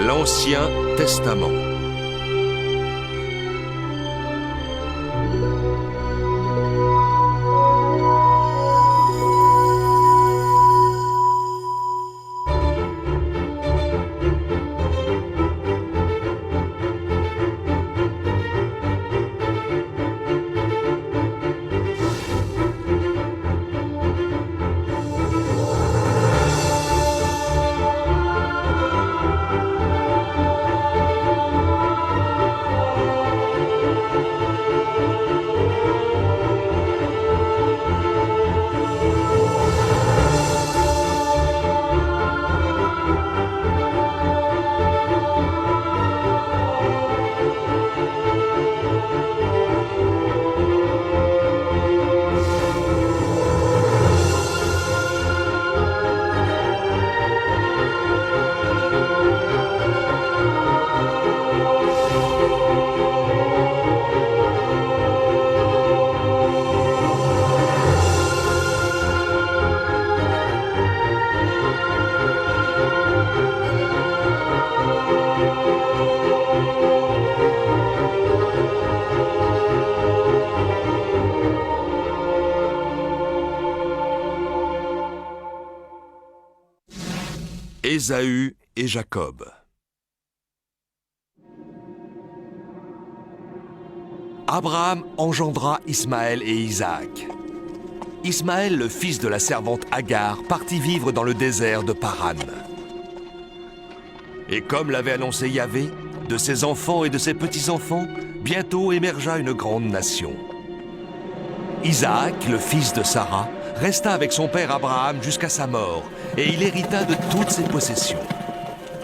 L'Ancien Testament. Ésaü et Jacob. Abraham engendra Ismaël et Isaac. Ismaël, le fils de la servante Agar, partit vivre dans le désert de Paran. Et comme l'avait annoncé Yahvé, de ses enfants et de ses petits-enfants, bientôt émergea une grande nation. Isaac, le fils de Sarah, resta avec son père Abraham jusqu'à sa mort, et il hérita de toutes ses possessions.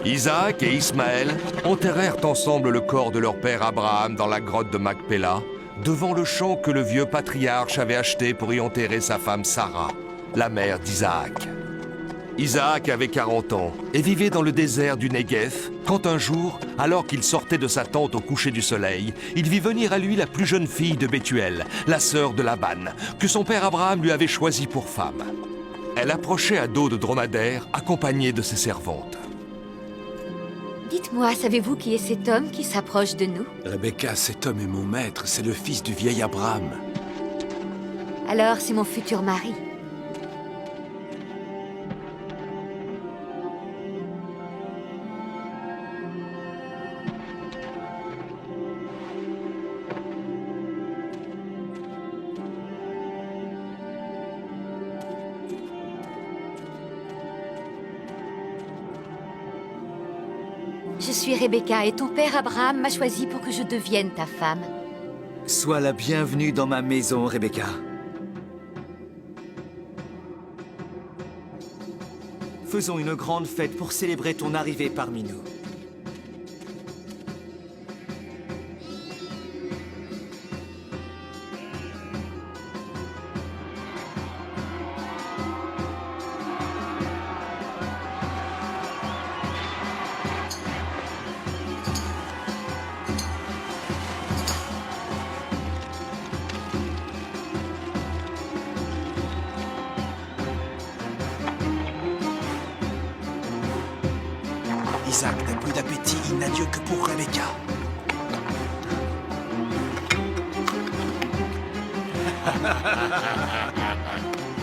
Isaac et Ismaël enterrèrent ensemble le corps de leur père Abraham dans la grotte de Macpéla, devant le champ que le vieux patriarche avait acheté pour y enterrer sa femme Sarah, la mère d'Isaac. Isaac avait 40 ans et vivait dans le désert du Néguev, quand un jour, alors qu'il sortait de sa tente au coucher du soleil, il vit venir à lui la plus jeune fille de Bethuel, la sœur de Laban, que son père Abraham lui avait choisie pour femme. Elle approchait à dos de dromadaire, accompagnée de ses servantes. Dites-moi, savez-vous qui est cet homme qui s'approche de nous? Rebecca, cet homme est mon maître, c'est le fils du vieil Abraham. Alors, c'est mon futur mari. Je suis Rebecca et ton père Abraham m'a choisi pour que je devienne ta femme. Sois la bienvenue dans ma maison, Rebecca. Faisons une grande fête pour célébrer ton arrivée parmi nous. Isaac n'a plus d'appétit, il n'a Dieu que pour Rebecca.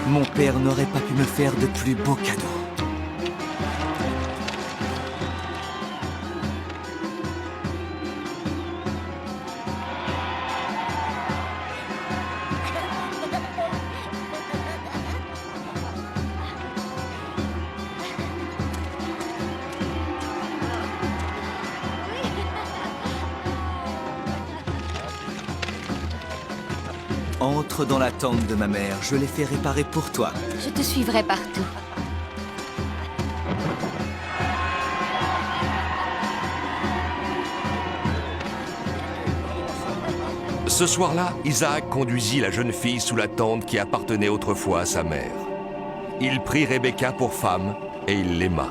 Mon père n'aurait pas pu me faire de plus beaux cadeaux. Entre dans la tente de ma mère, je l'ai fait réparer pour toi. Je te suivrai partout. Ce soir-là, Isaac conduisit la jeune fille sous la tente qui appartenait autrefois à sa mère. Il prit Rebecca pour femme et il l'aima.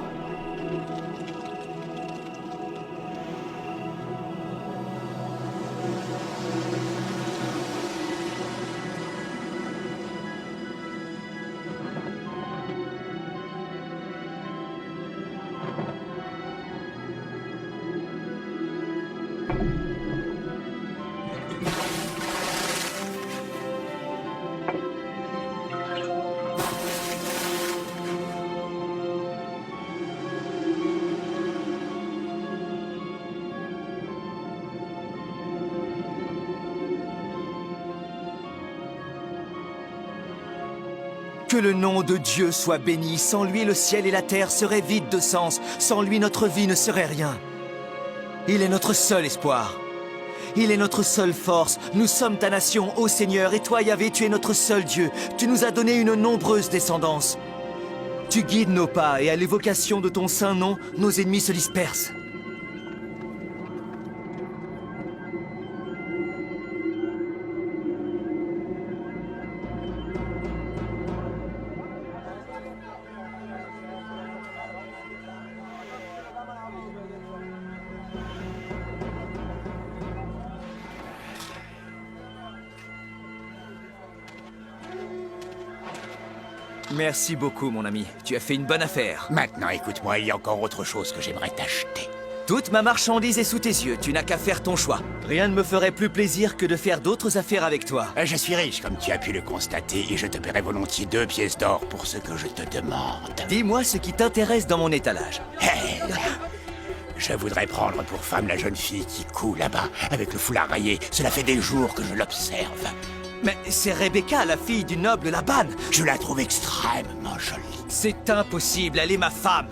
le nom de Dieu soit béni. Sans lui, le ciel et la terre seraient vides de sens. Sans lui, notre vie ne serait rien. Il est notre seul espoir. Il est notre seule force. Nous sommes ta nation, ô Seigneur, et toi, Yahvé, tu es notre seul Dieu. Tu nous as donné une nombreuse descendance. Tu guides nos pas, et à l'évocation de ton saint nom, nos ennemis se dispersent. Merci beaucoup, mon ami. Tu as fait une bonne affaire. Maintenant, écoute-moi, il y a encore autre chose que j'aimerais t'acheter. Toute ma marchandise est sous tes yeux. Tu n'as qu'à faire ton choix. Rien ne me ferait plus plaisir que de faire d'autres affaires avec toi. Je suis riche, comme tu as pu le constater, et je te paierai volontiers 2 pièces d'or pour ce que je te demande. Dis-moi ce qui t'intéresse dans mon étalage. Elle. Je voudrais prendre pour femme la jeune fille qui coud là-bas, avec le foulard rayé. Cela fait des jours que je l'observe. Mais c'est Rebecca, la fille du noble Laban. Je la trouve extrêmement jolie. C'est impossible, elle est ma femme.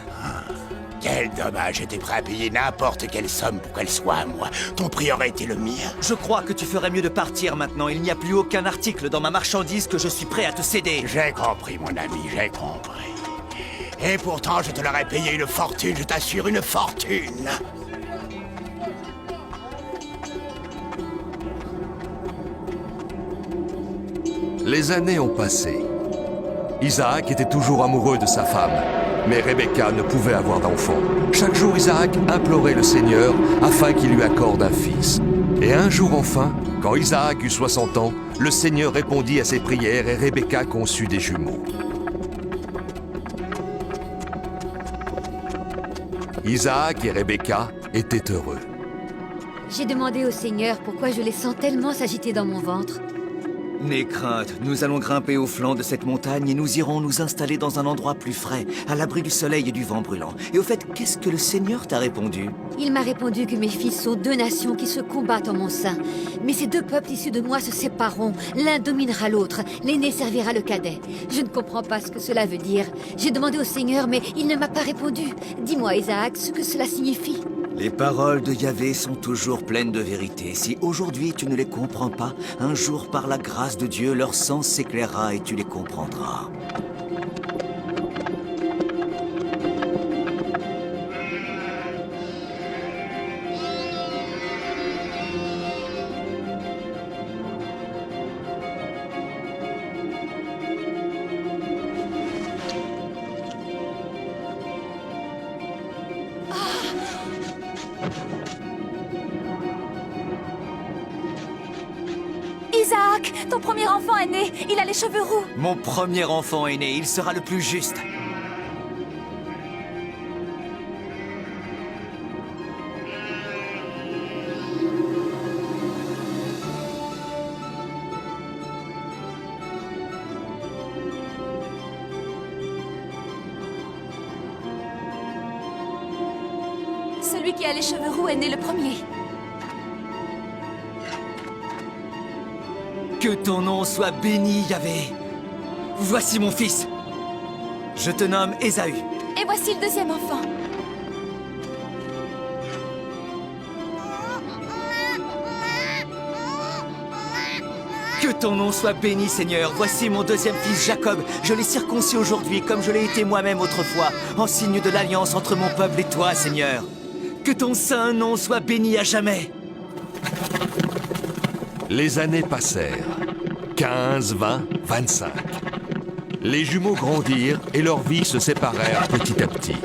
Quel dommage, j'étais prêt à payer n'importe quelle somme pour qu'elle soit à moi. Ton prix aurait été le mien. Je crois que tu ferais mieux de partir maintenant. Il n'y a plus aucun article dans ma marchandise que je suis prêt à te céder. J'ai compris, mon ami, j'ai compris. Et pourtant, je te l'aurais payé une fortune, je t'assure, une fortune. Les années ont passé. Isaac était toujours amoureux de sa femme, mais Rebecca ne pouvait avoir d'enfant. Chaque jour, Isaac implorait le Seigneur afin qu'il lui accorde un fils. Et un jour enfin, quand Isaac eut 60 ans, le Seigneur répondit à ses prières et Rebecca conçut des jumeaux. Isaac et Rebecca étaient heureux. J'ai demandé au Seigneur pourquoi je les sens tellement s'agiter dans mon ventre. N'aie crainte, nous allons grimper au flanc de cette montagne et nous irons nous installer dans un endroit plus frais, à l'abri du soleil et du vent brûlant. Et au fait, qu'est-ce que le Seigneur t'a répondu? Il m'a répondu que mes fils sont 2 nations qui se combattent en mon sein. Mais ces 2 peuples issus de moi se sépareront. L'un dominera l'autre. L'aîné servira le cadet. Je ne comprends pas ce que cela veut dire. J'ai demandé au Seigneur, mais il ne m'a pas répondu. Dis-moi, Isaac, ce que cela signifie. Les paroles de Yahvé sont toujours pleines de vérité. Si aujourd'hui tu ne les comprends pas, un jour par la grâce de Dieu, leur sens s'éclairera et tu les comprendras. Isaac, ton premier enfant est né. Il a les cheveux roux. Mon premier enfant est né, il sera le plus juste. Celui qui a les cheveux roux est né le premier. Que ton nom soit béni, Yahvé. Voici mon fils. Je te nomme Ésaü. Et voici le deuxième enfant. Que ton nom soit béni, Seigneur. Voici mon deuxième fils, Jacob. Je l'ai circoncis aujourd'hui, comme je l'ai été moi-même autrefois, en signe de l'alliance entre mon peuple et toi, Seigneur. Que ton saint nom soit béni à jamais. Les années passèrent. 15, 20, 25. Les jumeaux grandirent et leurs vies se séparèrent petit à petit.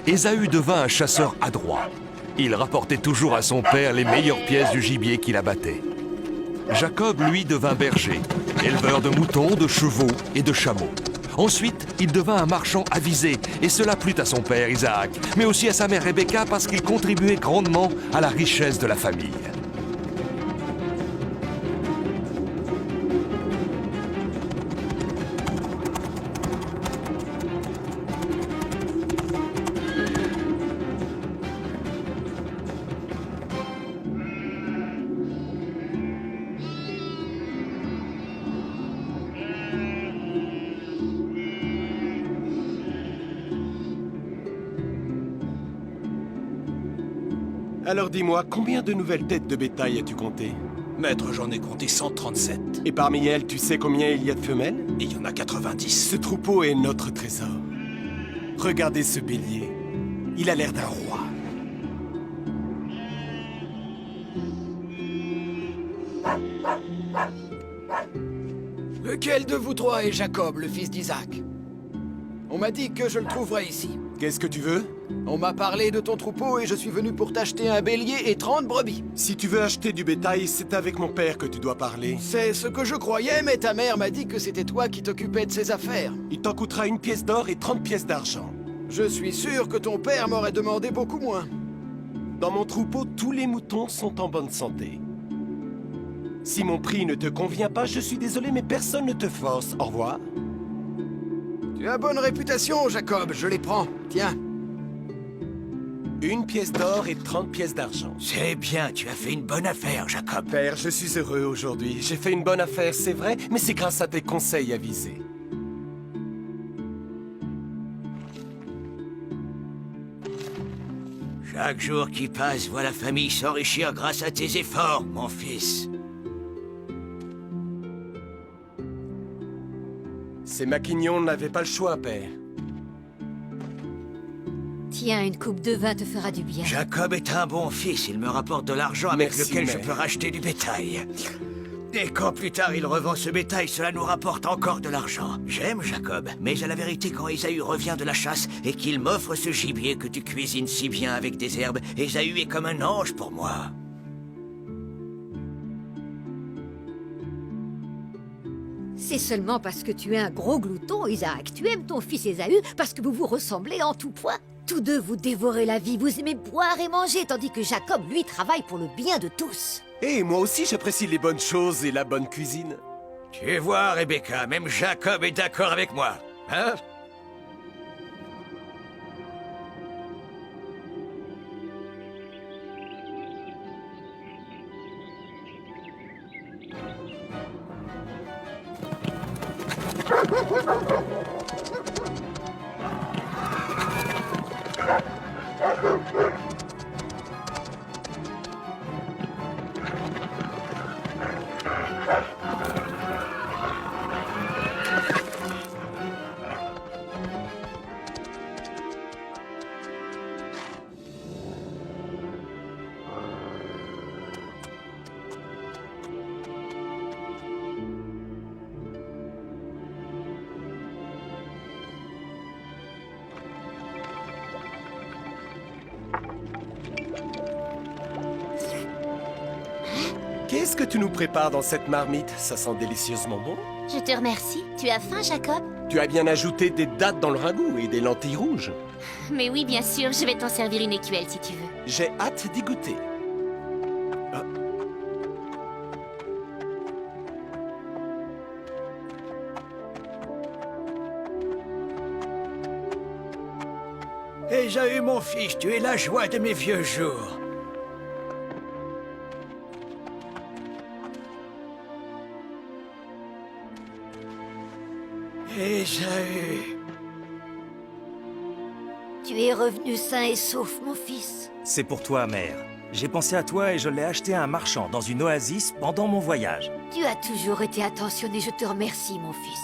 Ésaü devint un chasseur adroit. Il rapportait toujours à son père les meilleures pièces du gibier qu'il abattait. Jacob, lui, devint berger, éleveur de moutons, de chevaux et de chameaux. Ensuite, il devint un marchand avisé, et cela plut à son père Isaac, mais aussi à sa mère Rebecca parce qu'il contribuait grandement à la richesse de la famille. Alors dis-moi, combien de nouvelles têtes de bétail as-tu compté? Maître, j'en ai compté 137. Et parmi elles, tu sais combien il y a de femelles? Et il y en a 90. Ce troupeau est notre trésor. Regardez ce bélier. Il a l'air d'un roi. Lequel de vous trois est Jacob, le fils d'Isaac? On m'a dit que je le trouverais ici. Qu'est-ce que tu veux? On m'a parlé de ton troupeau et je suis venu pour t'acheter un bélier et 30 brebis. Si tu veux acheter du bétail, c'est avec mon père que tu dois parler. C'est ce que je croyais, mais ta mère m'a dit que c'était toi qui t'occupais de ses affaires. Il t'en coûtera 1 pièce d'or et 30 pièces d'argent. Je suis sûr que ton père m'aurait demandé beaucoup moins. Dans mon troupeau, tous les moutons sont en bonne santé. Si mon prix ne te convient pas, je suis désolé, mais personne ne te force. Au revoir. Tu as bonne réputation, Jacob, je les prends. Tiens. 1 pièce d'or et 30 pièces d'argent. C'est bien, tu as fait une bonne affaire, Jacob. Père, je suis heureux aujourd'hui. J'ai fait une bonne affaire, c'est vrai, mais c'est grâce à tes conseils avisés. Chaque jour qui passe voit la famille s'enrichir grâce à tes efforts, mon fils. Ces maquignons n'avaient pas le choix, père. Tiens, une coupe de vin te fera du bien. Jacob est un bon fils, il me rapporte de l'argent avec Merci, lequel je mère. peux racheter du bétail. Et quand plus tard il revend ce bétail, cela nous rapporte encore de l'argent. J'aime Jacob, mais à la vérité, quand Ésaü revient de la chasse et qu'il m'offre ce gibier que tu cuisines si bien avec des herbes, Ésaü est comme un ange pour moi. C'est seulement parce que tu es un gros glouton, Isaac. Tu aimes ton fils Ésaü parce que vous vous ressemblez en tout point. Tous deux, vous dévorez la vie, vous aimez boire et manger, tandis que Jacob, lui, travaille pour le bien de tous. Et moi aussi, j'apprécie les bonnes choses et la bonne cuisine. Tu vois, Rebecca, même Jacob est d'accord avec moi. Hein? Qu'est-ce que tu nous prépares dans cette marmite? Ça sent délicieusement bon. Je te remercie. Tu as faim, Jacob? Tu as bien ajouté des dattes dans le ragoût et des lentilles rouges. Mais oui, bien sûr, je vais t'en servir une écuelle si tu veux. J'ai hâte d'y goûter. Ah. Ésaü, mon fils, tu es la joie de mes vieux jours. Ésaü. Tu es revenu sain et sauf, mon fils. C'est pour toi, mère. J'ai pensé à toi et je l'ai acheté à un marchand dans une oasis pendant mon voyage. Tu as toujours été attentionné, je te remercie, mon fils.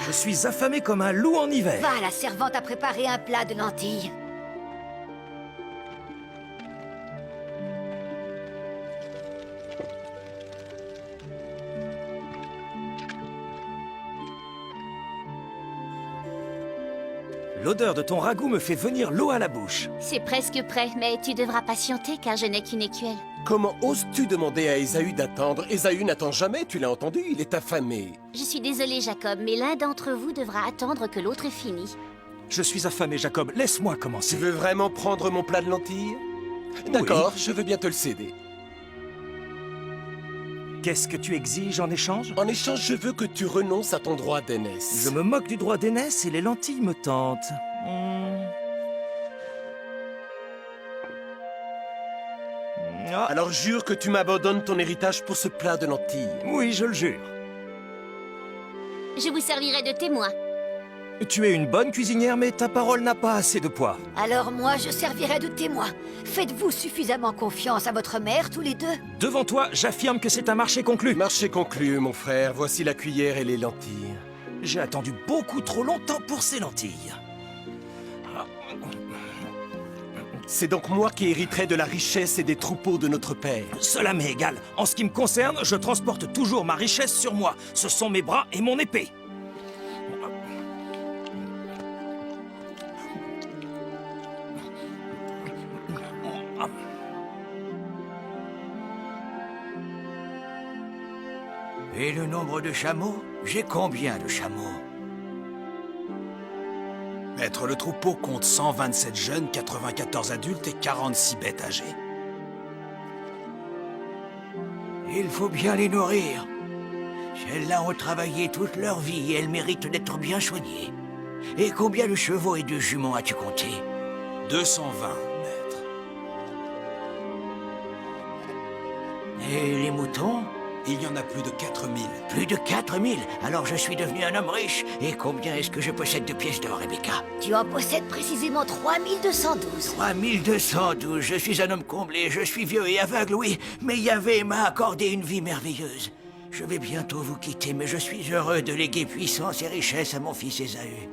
Je suis affamé comme un loup en hiver. Va, la servante a préparé un plat de lentilles. L'odeur de ton ragoût me fait venir l'eau à la bouche. C'est presque prêt, mais tu devras patienter car je n'ai qu'une écuelle. Comment oses-tu demander à Ésaü d'attendre? Ésaü n'attend jamais, tu l'as entendu, il est affamé. Je suis désolée, Jacob, mais l'un d'entre vous devra attendre que l'autre ait fini. Je suis affamé, Jacob. Laisse-moi Tu commencer. veux vraiment prendre mon plat de lentilles? D'accord, je veux bien te le céder. Qu'est-ce que tu exiges en échange? En échange, je veux que tu renonces à ton droit d'aînesse. Je me moque du droit d'aînesse et les lentilles me tentent. Ah, Alors jure que tu m'abandonnes ton héritage pour ce plat de lentilles. oui, je le jure. Je vous servirai de témoin. Tu es une bonne cuisinière, mais ta parole n'a pas assez de poids. Alors moi, je servirai de témoin. Faites-vous suffisamment confiance à votre mère, tous les deux? Devant toi, j'affirme que c'est un marché conclu. Marché conclu, mon frère. Voici la cuillère et les lentilles. J'ai attendu beaucoup trop longtemps pour ces lentilles. C'est donc moi qui hériterai de la richesse et des troupeaux de notre père. Cela m'est égal. En ce qui me concerne, je transporte toujours ma richesse sur moi. Ce sont mes bras et mon épée. Et le nombre de chameaux? J'ai combien de chameaux? Maître, le troupeau compte 127 jeunes, 94 adultes et 46 bêtes âgées. Il faut bien les nourrir. Celles-là ont travaillé toute leur vie et elles méritent d'être bien soignées. Et combien de chevaux et de juments as-tu compté? 220, maître. Et les moutons? Il y en a plus de 4000. Plus de 4000. Alors je suis devenu un homme riche. Et combien est-ce que je possède de pièces d'or, Rebecca? Tu en possèdes précisément 3212. 3212. Je suis un homme comblé. Je suis vieux et aveugle, oui. Mais Yahvé m'a accordé une vie merveilleuse. Je vais bientôt vous quitter, mais je suis heureux de léguer puissance et richesse à mon fils Ésaü.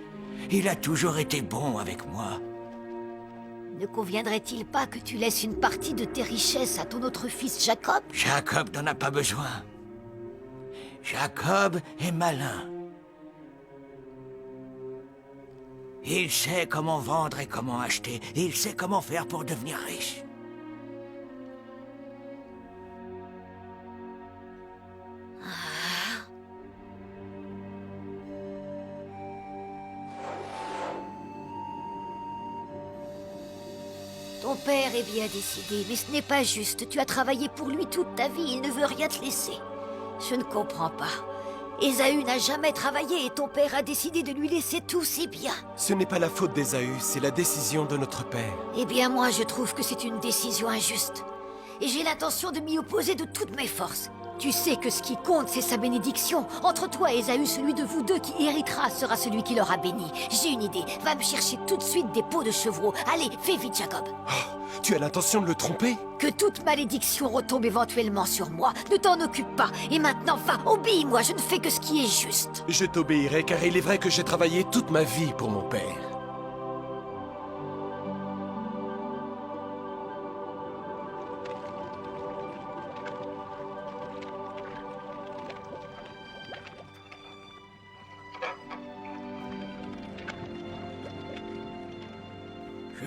Il a toujours été bon avec moi. Ne conviendrait-il pas que tu laisses une partie de tes richesses à ton autre fils Jacob? Jacob n'en a pas besoin. Jacob est malin. Il sait comment vendre et comment acheter. Il sait comment faire pour devenir riche. Ton père est bien décidé, mais ce n'est pas juste. Tu as travaillé pour lui toute ta vie, il ne veut rien te laisser. Je ne comprends pas. Ésaü n'a jamais travaillé et ton père a décidé de lui laisser tous ses biens. Ce n'est pas la faute d'Ésaü, c'est la décision de notre père. Eh bien moi, je trouve que c'est une décision injuste. Et j'ai l'intention de m'y opposer de toutes mes forces. Tu sais que ce qui compte, c'est sa bénédiction. Entre toi et Ésaü, celui de vous deux qui héritera sera celui qui l'aura béni. J'ai une idée. Va me chercher tout de suite des peaux de chevreau. Allez, fais vite, Jacob. Tu as l'intention de le tromper? Que toute malédiction retombe éventuellement sur moi. Ne t'en occupe pas. Et maintenant, va, obéis-moi. Je ne fais que ce qui est juste. Je t'obéirai car il est vrai que j'ai travaillé toute ma vie pour mon père.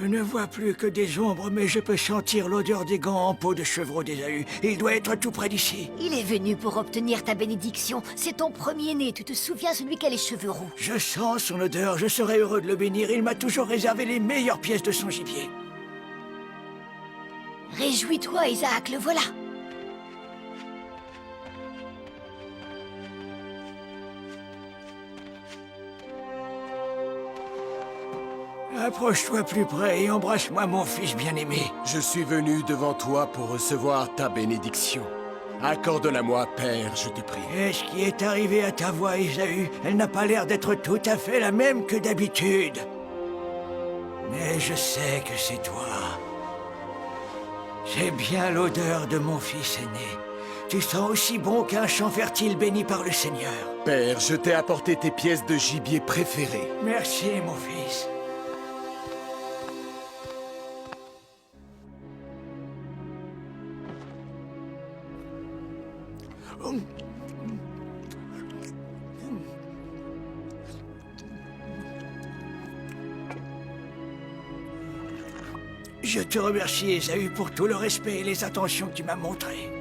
Je ne vois plus que des ombres, mais je peux sentir l'odeur des gants en peau de chevreau d'Ésaü. Il doit être tout près d'ici. Il est venu pour obtenir ta bénédiction. C'est ton premier-né, tu te souviens, celui qui a les cheveux roux. Je sens son odeur, je serai heureux de le bénir. Il m'a toujours réservé les meilleures pièces de son gibier. Réjouis-toi, Isaac, le voilà. Approche-toi plus près et embrasse-moi, mon fils bien-aimé. Je suis venu devant toi pour recevoir ta bénédiction. Accorde-la-moi, Père, je te prie. Qu'est-ce qui est arrivé à ta voix, Ésaü? Elle n'a pas l'air d'être tout à fait la même que d'habitude. Mais je sais que c'est toi. C'est bien l'odeur de mon fils aîné. Tu sens aussi bon qu'un champ fertile béni par le Seigneur. Père, je t'ai apporté tes pièces de gibier préférées. Merci, mon fils. Je te remercie, Ésaü, pour tout le respect et les attentions que tu m'as montrées.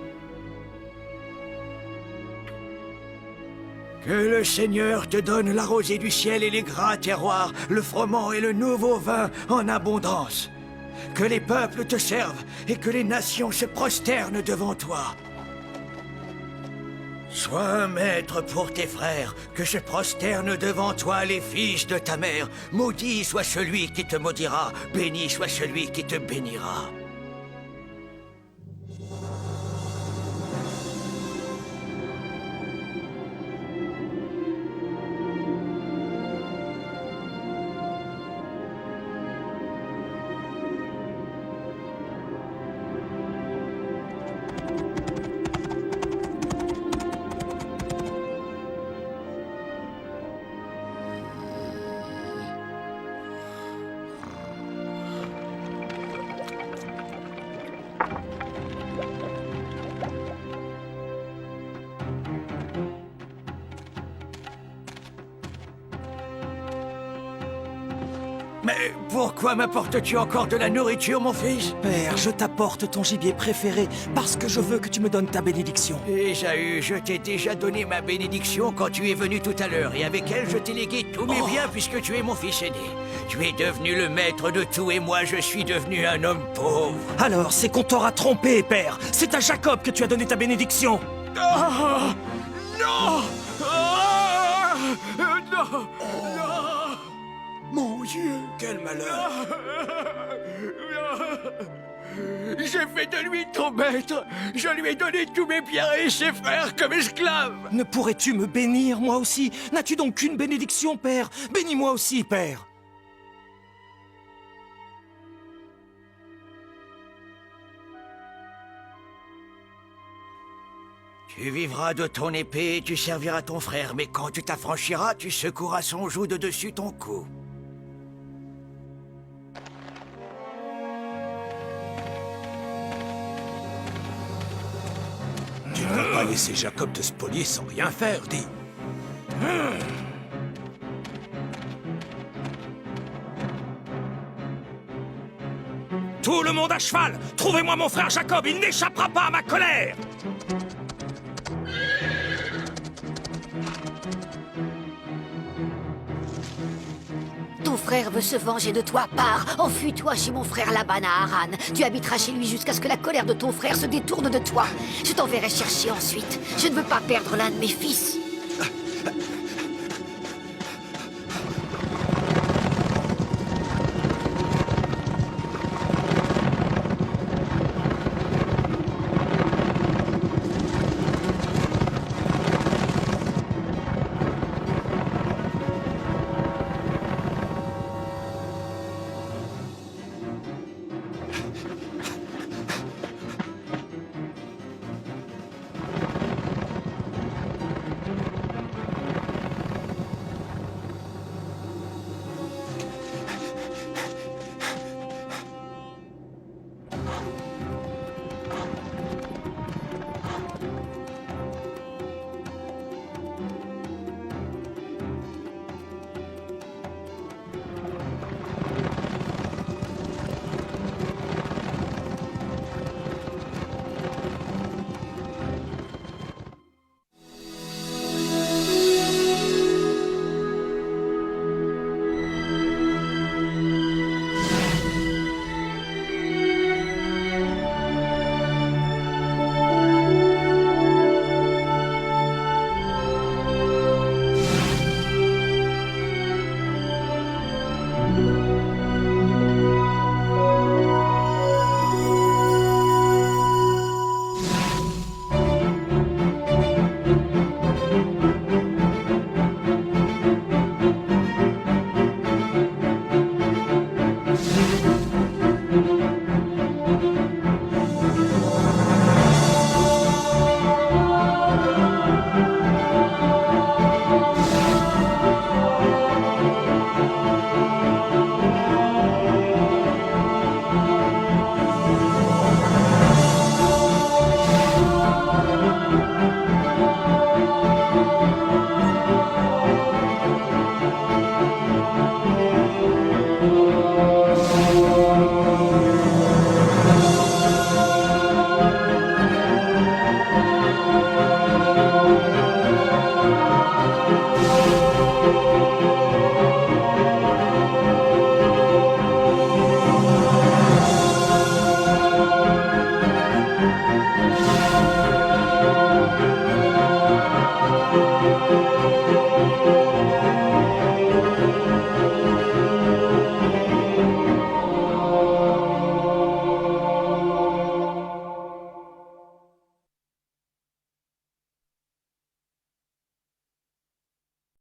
Que le Seigneur te donne la rosée du ciel et les gras terroirs, le froment et le nouveau vin en abondance. Que les peuples te servent et que les nations se prosternent devant toi. Sois un maître pour tes frères, que se prosternent devant toi les fils de ta mère. Maudit soit celui qui te maudira, béni soit celui qui te bénira. Mais pourquoi m'apportes-tu encore de la nourriture, mon fils? Père, je t'apporte ton gibier préféré parce que je veux que tu me donnes ta bénédiction. Ésaü, je t'ai déjà donné ma bénédiction quand tu es venu tout à l'heure, et avec elle, je t'ai légué tous mes biens puisque tu es mon fils aîné. Tu es devenu le maître de tout, et moi, je suis devenu un homme pauvre. Alors, c'est qu'on t'aura trompé, Père. C'est à Jacob que tu as donné ta bénédiction. Ah, non! Ah, non! Mon Dieu! Quel malheur! J'ai fait de lui ton maître! Je lui ai donné tous mes biens et ses frères comme esclaves! Ne pourrais-tu me bénir, moi aussi? N'as-tu donc qu'une bénédiction, Père? Bénis-moi aussi, Père. Tu vivras de ton épée et tu serviras ton frère, mais quand tu t'affranchiras, tu secoueras son joug de dessus ton cou. Tu ne vas pas laisser Jacob te spolier sans rien faire, dis. Tout le monde à cheval! Trouvez-moi mon frère Jacob, il n'échappera pas à ma colère! Ton frère veut se venger de toi, pars. Enfuis-toi chez mon frère Laban à Haran. Tu habiteras chez lui jusqu'à ce que la colère de ton frère se détourne de toi. Je t'enverrai chercher ensuite. Je ne veux pas perdre l'un de mes fils.